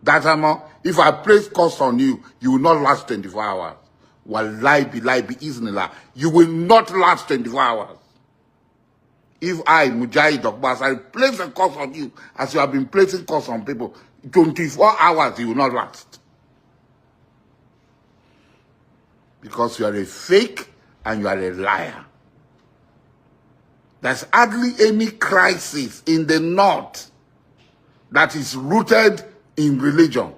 Dachomo, if I place curse on you, you will not last 24 hours. Wallahi billahi bi-iznillah. You will not last 24 hours. If I, Asari Dokubo, I place a curse on you, as you have been placing curse on people, 24 hours you will not last. Because you are a fake and you are a liar. There's hardly any crisis in the North that is rooted in religion.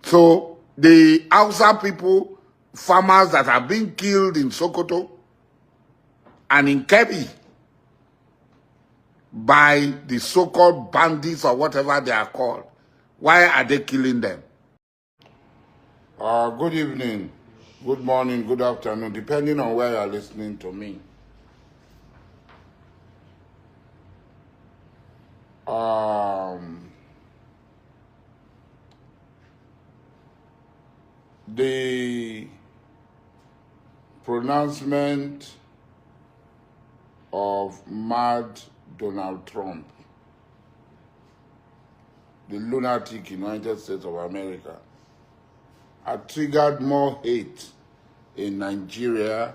So the Hausa people, farmers that are being killed in Sokoto and in Kebbi by the so-called bandits or whatever they are called, why are they killing them? Good evening, good morning, good afternoon, depending on where you are listening to me. The pronouncement of mad Donald Trump, the lunatic United States of America, had triggered more hate in Nigeria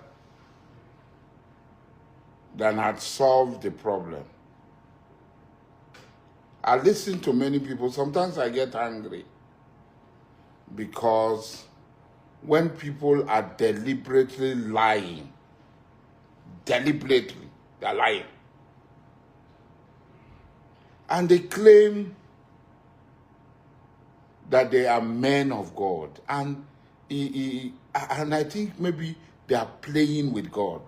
than had solved the problem. I listen to many people. Sometimes I get angry because when people are deliberately lying, deliberately, they're lying. And they claim that they are men of God. And I think maybe they are playing with God.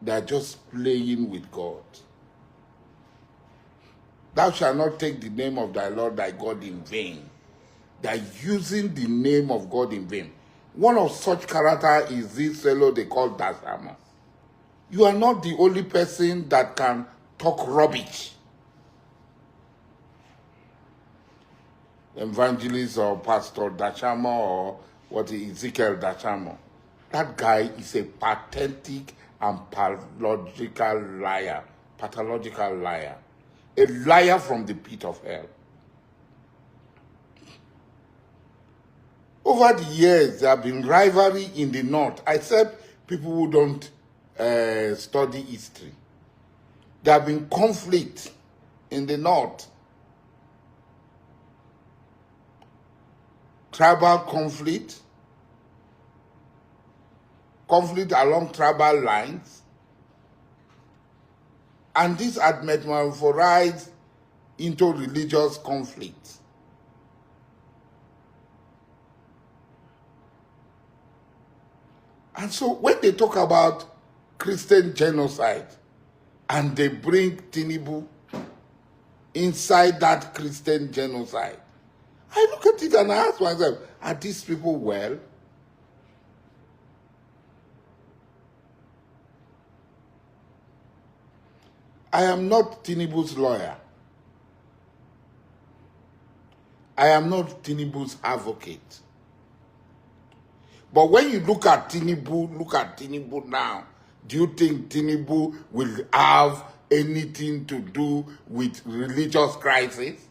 They are just playing with God. Thou shalt not take the name of thy Lord thy God in vain. They are using the name of God in vain. One of such character is this fellow they call Dachomo. You are not the only person that can talk rubbish. Evangelist or Pastor Dachomo or Ezekiel Dachomo. That guy is a pathetic and pathological liar. Pathological liar. A liar from the pit of hell. Over the years, there have been rivalry in the North, except people who don't study history. There have been conflict in the North. Tribal conflict, conflict along tribal lines, and this had metamorphosed into religious conflict. And so when they talk about Christian genocide and they bring Tinubu inside that Christian genocide, I look at it and I ask myself, are these people well? I am not Tinubu's lawyer. I am not Tinubu's advocate. But when you look at Tinubu now, do you think Tinubu will have anything to do with religious crisis?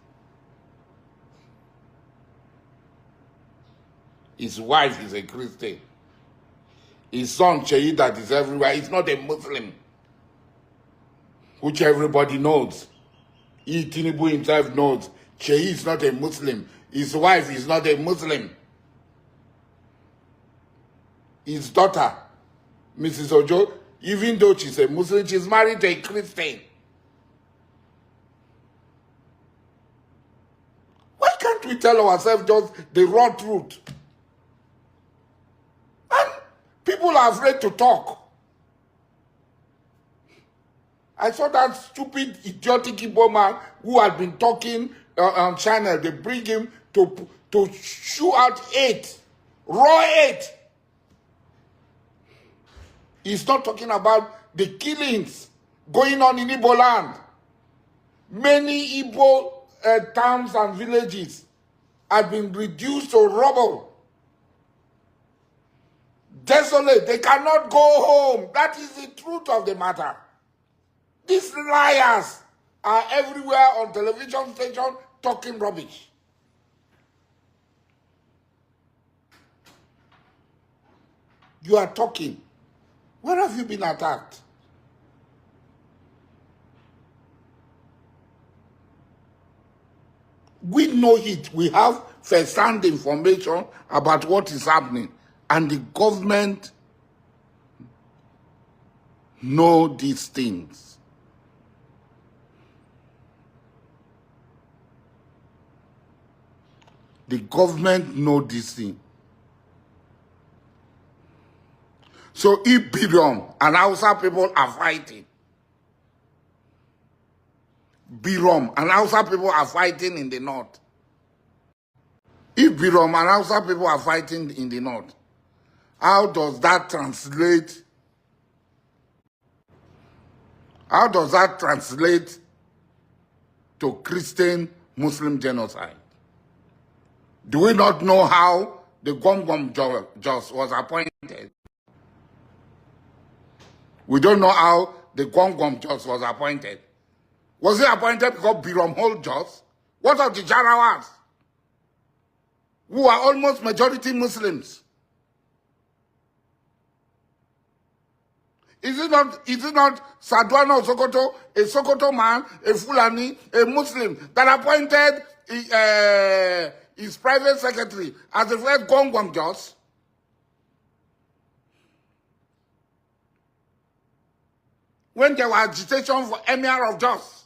His wife is a Christian. His son, Sheyi, that is everywhere, is not a Muslim, which everybody knows. Tinubu himself knows. Sheyi is not a Muslim. His wife is not a Muslim. His daughter, Mrs. Ojo, even though she's a Muslim, she's married to a Christian. Why can't we tell ourselves just the raw truth? And people are afraid to talk. I saw that stupid, idiotic Igbo man who had been talking on channel. They bring him to shoot out hate, raw hate. He's not talking about the killings going on in Igbo land. Many Igbo towns and villages have been reduced to rubble. Desolate, they cannot go home. That is the truth of the matter. These liars are everywhere on television station talking rubbish. You are talking. Where have you been attacked? We know it. We have first-hand information about what is happening. And the government know these things. The government know these things. So if Birom and Hausa people are fighting, Birom and Hausa people are fighting in the north. If Birom and Hausa people are fighting in the north, how does that translate? How does that translate to Christian Muslim genocide? Do we not know how the Gom Jos was appointed? We don't know how the Gom Jos was appointed. Was he appointed because Birom hold Jos? What of the Jarawas, who are almost majority Muslims? Is it not Sadwana Sokoto, a Sokoto man, a Fulani, a Muslim, that appointed his private secretary as the first Gom Jos? When there was agitation for Emir of Jos.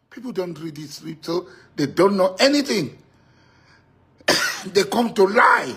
People don't read this scripture, they don't know anything. They come to lie.